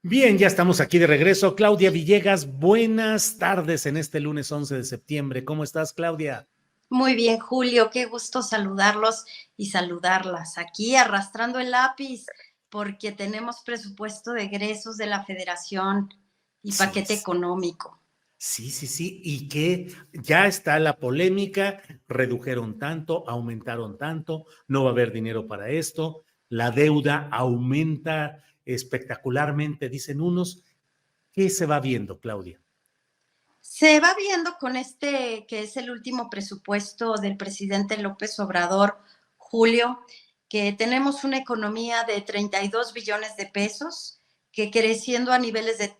Bien, ya estamos aquí de regreso. Claudia Villegas, buenas tardes en este lunes 11 de septiembre. ¿Cómo estás, Claudia? Muy bien, Julio, qué gusto saludarlos y saludarlas. Aquí arrastrando el lápiz porque tenemos presupuesto de egresos de la Federación y Sí, paquete económico. sí. Y que ya está la polémica, redujeron tanto, aumentaron tanto, no va a haber dinero para esto, la deuda aumenta espectacularmente, dicen unos. ¿Qué se va viendo, Claudia? Se va viendo con este, que es el último presupuesto del presidente López Obrador, Julio, que tenemos una economía de 32 billones de pesos, que creciendo a niveles de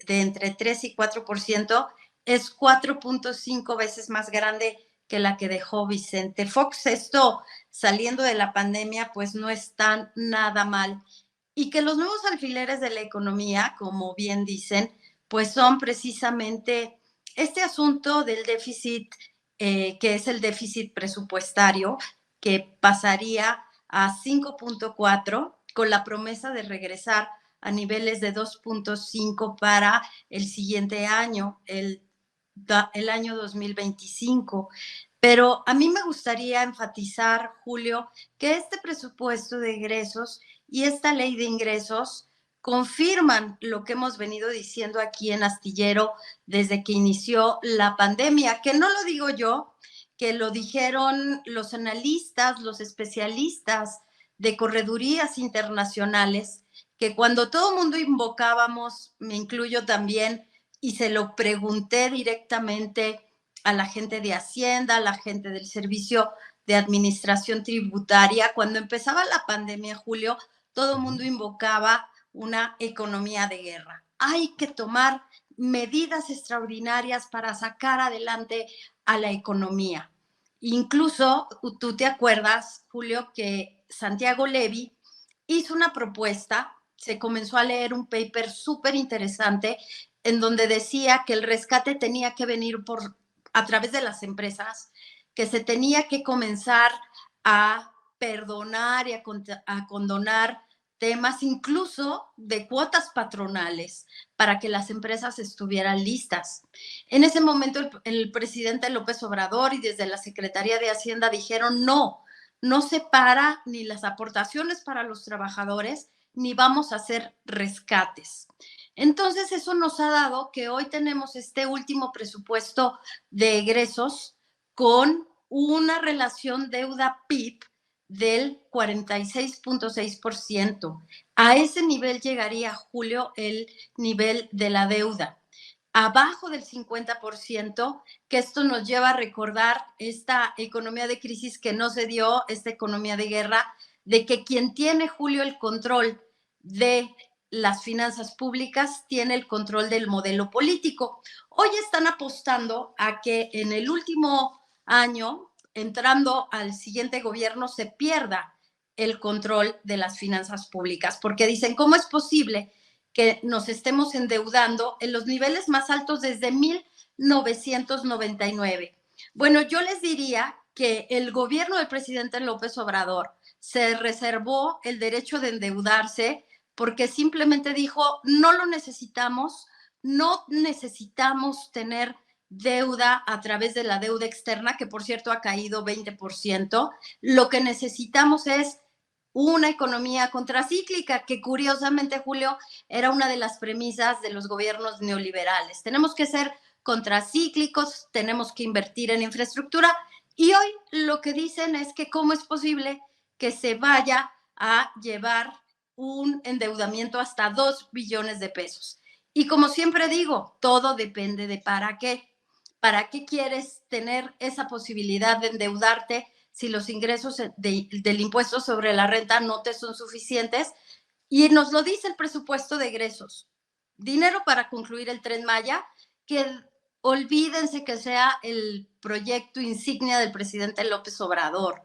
entre 3 y 4%, es 4.5 veces más grande que la que dejó Vicente Fox. Esto, saliendo de la pandemia, pues no está nada mal. Y que los nuevos alfileres de la economía, como bien dicen, pues son precisamente este asunto del déficit, que es el déficit presupuestario, que pasaría a 5.4 con la promesa de regresar a niveles de 2.5 para el siguiente año, el año 2025. Pero a mí me gustaría enfatizar, Julio, que este presupuesto de egresos y esta ley de ingresos confirman lo que hemos venido diciendo aquí en Astillero desde que inició la pandemia, que no lo digo yo, que lo dijeron los analistas, los especialistas de corredurías internacionales, que cuando todo el mundo invocábamos, me incluyo también, y se lo pregunté directamente a la gente de Hacienda, a la gente del Servicio de Administración Tributaria, cuando empezaba la pandemia, Julio, todo el mundo invocaba una economía de guerra. Hay que tomar medidas extraordinarias para sacar adelante a la economía. Incluso tú te acuerdas, Julio, que Santiago Levy hizo una propuesta, se comenzó a leer un paper súper interesante en donde decía que el rescate tenía que venir a través de las empresas, que se tenía que comenzar a perdonar y a condonar temas incluso de cuotas patronales para que las empresas estuvieran listas. En ese momento el presidente López Obrador y desde la Secretaría de Hacienda dijeron no se para ni las aportaciones para los trabajadores ni vamos a hacer rescates. Entonces eso nos ha dado que hoy tenemos este último presupuesto de egresos con una relación deuda-PIB del 46.6%. A ese nivel llegaría, Julio, el nivel de la deuda. Abajo del 50%, que esto nos lleva a recordar esta economía de crisis que no se dio, esta economía de guerra, de que quien tiene, Julio, el control de las finanzas públicas tiene el control del modelo político. Hoy están apostando a que en el último año, entrando al siguiente gobierno, se pierda el control de las finanzas públicas, porque dicen, ¿cómo es posible que nos estemos endeudando en los niveles más altos desde 1999? Bueno, yo les diría que el gobierno del presidente López Obrador se reservó el derecho de endeudarse porque simplemente dijo, no lo necesitamos, no necesitamos tener deuda a través de la deuda externa, que por cierto ha caído 20%. Lo que necesitamos es una economía contracíclica, que curiosamente, Julio, era una de las premisas de los gobiernos neoliberales. Tenemos que ser contracíclicos, tenemos que invertir en infraestructura y hoy lo que dicen es que cómo es posible que se vaya a llevar un endeudamiento hasta 2 billones de pesos. Y como siempre digo, todo depende de para qué. ¿Para qué quieres tener esa posibilidad de endeudarte si los ingresos del impuesto sobre la renta no te son suficientes? Y nos lo dice el presupuesto de egresos. Dinero para concluir el Tren Maya, que olvídense que sea el proyecto insignia del presidente López Obrador.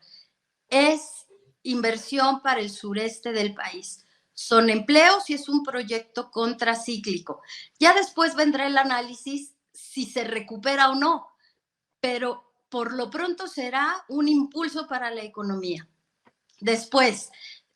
Es inversión para el sureste del país. Son empleos y es un proyecto contracíclico. Ya después vendrá el análisis si se recupera o no, pero por lo pronto será un impulso para la economía. Después,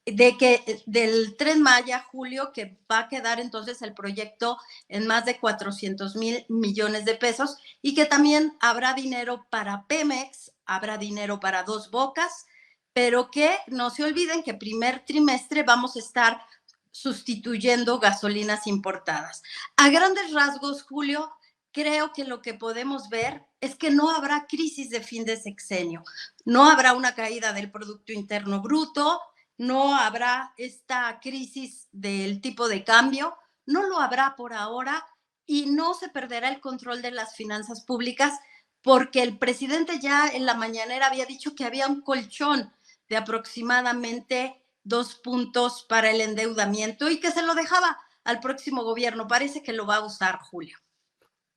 de que del Tren Maya, Julio, que va a quedar entonces el proyecto en más de 400,000 millones de pesos y que también habrá dinero para Pemex, habrá dinero para Dos Bocas, pero que no se olviden que primer trimestre vamos a estar sustituyendo gasolinas importadas. A grandes rasgos, Julio, creo que lo que podemos ver es que no habrá crisis de fin de sexenio, no habrá una caída del Producto Interno Bruto, no habrá esta crisis del tipo de cambio, no lo habrá por ahora y no se perderá el control de las finanzas públicas porque el presidente ya en la mañanera había dicho que había un colchón de aproximadamente 2 puntos para el endeudamiento y que se lo dejaba al próximo gobierno. Parece que lo va a usar, Julio.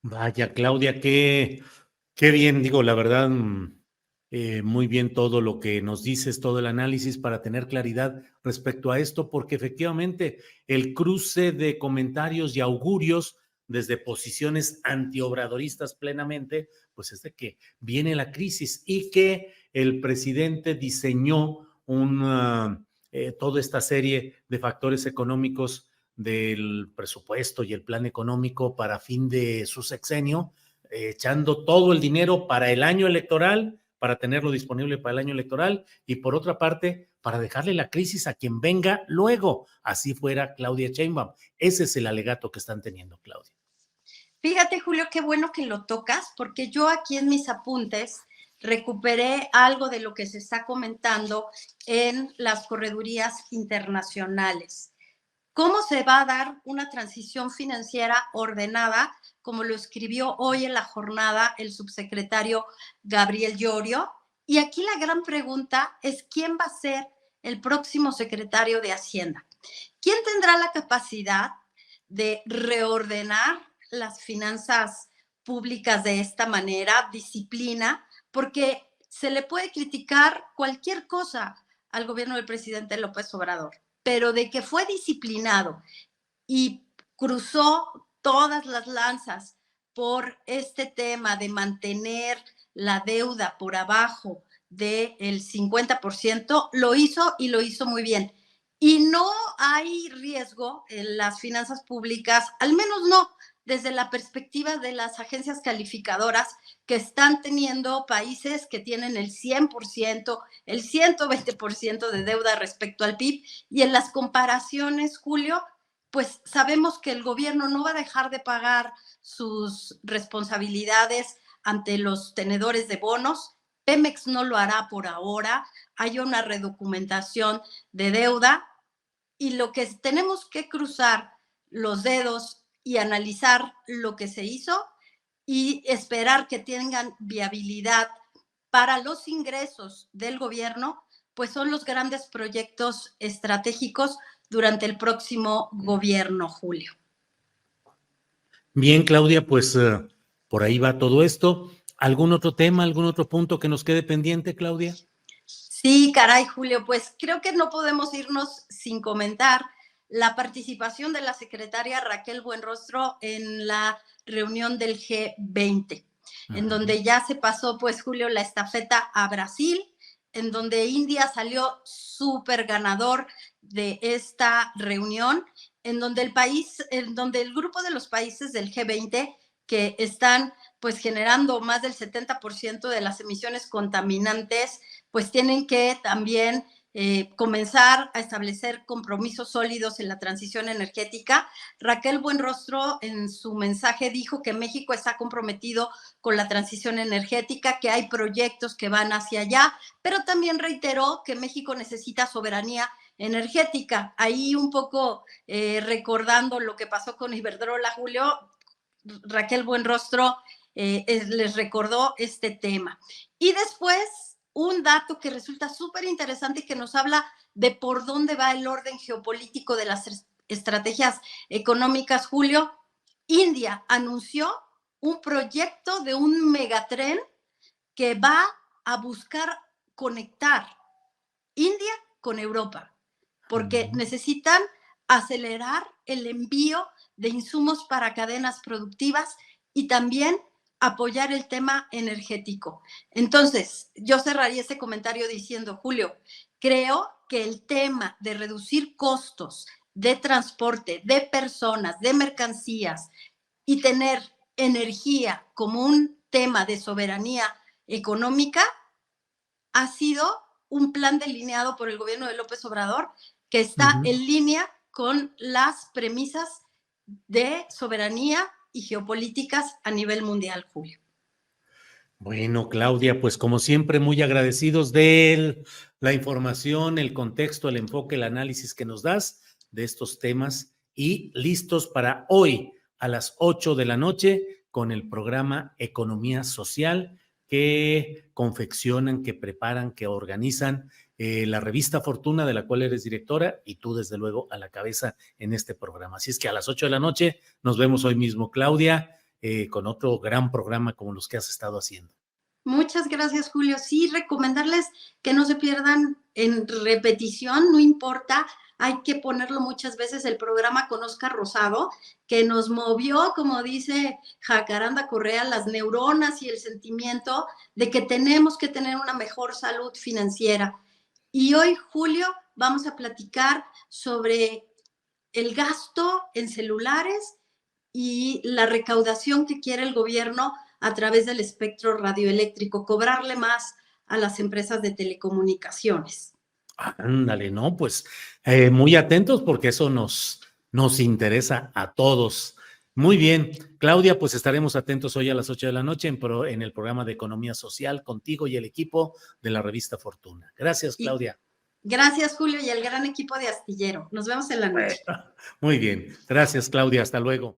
Vaya, Claudia, qué bien, digo, la verdad, muy bien todo lo que nos dices, todo el análisis para tener claridad respecto a esto, porque efectivamente el cruce de comentarios y augurios desde posiciones antiobradoristas plenamente, pues es de que viene la crisis y que el presidente diseñó toda esta serie de factores económicos del presupuesto y el plan económico para fin de su sexenio, echando todo el dinero para el año electoral, para tenerlo disponible para el año electoral, y por otra parte, para dejarle la crisis a quien venga luego, así fuera Claudia Sheinbaum. Ese es el alegato que están teniendo, Claudia. Fíjate, Julio, qué bueno que lo tocas, porque yo aquí en mis apuntes recuperé algo de lo que se está comentando en las corredurías internacionales. ¿Cómo se va a dar una transición financiera ordenada, como lo escribió hoy en la jornada el subsecretario Gabriel Llorio? Y aquí la gran pregunta es, ¿quién va a ser el próximo secretario de Hacienda? ¿Quién tendrá la capacidad de reordenar las finanzas públicas de esta manera, disciplina? Porque se le puede criticar cualquier cosa al gobierno del presidente López Obrador, pero de que fue disciplinado y cruzó todas las lanzas por este tema de mantener la deuda por abajo del 50%, lo hizo y lo hizo muy bien. Y no hay riesgo en las finanzas públicas, al menos no desde la perspectiva de las agencias calificadoras que están teniendo países que tienen el 100%, el 120% de deuda respecto al PIB. Y en las comparaciones, Julio, pues sabemos que el gobierno no va a dejar de pagar sus responsabilidades ante los tenedores de bonos. Pemex no lo hará por ahora. Hay una redocumentación de deuda y lo que tenemos que cruzar los dedos y analizar lo que se hizo y esperar que tengan viabilidad para los ingresos del gobierno, pues son los grandes proyectos estratégicos durante el próximo gobierno, Julio. Bien, Claudia, pues por ahí va todo esto. ¿Algún otro tema, algún otro punto que nos quede pendiente, Claudia? Sí, caray, Julio, pues creo que no podemos irnos sin comentar la participación de la secretaria Raquel Buenrostro en la reunión del G20, en donde ya se pasó, pues, Julio, la estafeta a Brasil, en donde India salió súper ganador de esta reunión, en donde el grupo de los países del G20 que están pues generando más del 70% de las emisiones contaminantes, pues tienen que también comenzar a establecer compromisos sólidos en la transición energética. Raquel Buenrostro en su mensaje dijo que México está comprometido con la transición energética, que hay proyectos que van hacia allá, pero también reiteró que México necesita soberanía energética. Ahí un poco recordando lo que pasó con Iberdrola, Julio, Raquel Buenrostro les recordó este tema. Y después, un dato que resulta súper interesante y que nos habla de por dónde va el orden geopolítico de las estrategias económicas, Julio. India anunció un proyecto de un megatren que va a buscar conectar India con Europa, porque necesitan acelerar el envío de insumos para cadenas productivas y también apoyar el tema energético. Entonces, yo cerraría este comentario diciendo, Julio, Creo que el tema de reducir costos de transporte, de personas, de mercancías y tener energía como un tema de soberanía económica ha sido un plan delineado por el gobierno de López Obrador que está en línea con las premisas de soberanía y geopolíticas a nivel mundial, Julio. Bueno, Claudia, pues como siempre, muy agradecidos de la información, el contexto, el enfoque, el análisis que nos das de estos temas y listos para hoy a las 8 de la noche con el programa Economía Social que confeccionan, que preparan, que organizan la revista Fortuna, de la cual eres directora y tú, desde luego, a la cabeza en este programa. Así es que a las 8 de la noche nos vemos hoy mismo, Claudia. Con otro gran programa como los que has estado haciendo. Muchas gracias, Julio. Sí, recomendarles que no se pierdan en repetición, no importa, hay que ponerlo muchas veces, el programa con Oscar Rosado, que nos movió, como dice Jacaranda Correa, las neuronas y el sentimiento de que tenemos que tener una mejor salud financiera. Y hoy, Julio, vamos a platicar sobre el gasto en celulares y la recaudación que quiere el gobierno a través del espectro radioeléctrico, cobrarle más a las empresas de telecomunicaciones. Ándale, no, pues muy atentos porque eso nos interesa a todos. Muy bien, Claudia, pues estaremos atentos hoy a las 8 de la noche en el programa de Economía Social contigo y el equipo de la revista Fortuna. Gracias, Claudia. Gracias, Julio, y al gran equipo de Astillero. Nos vemos en la noche. Muy bien, gracias, Claudia, hasta luego.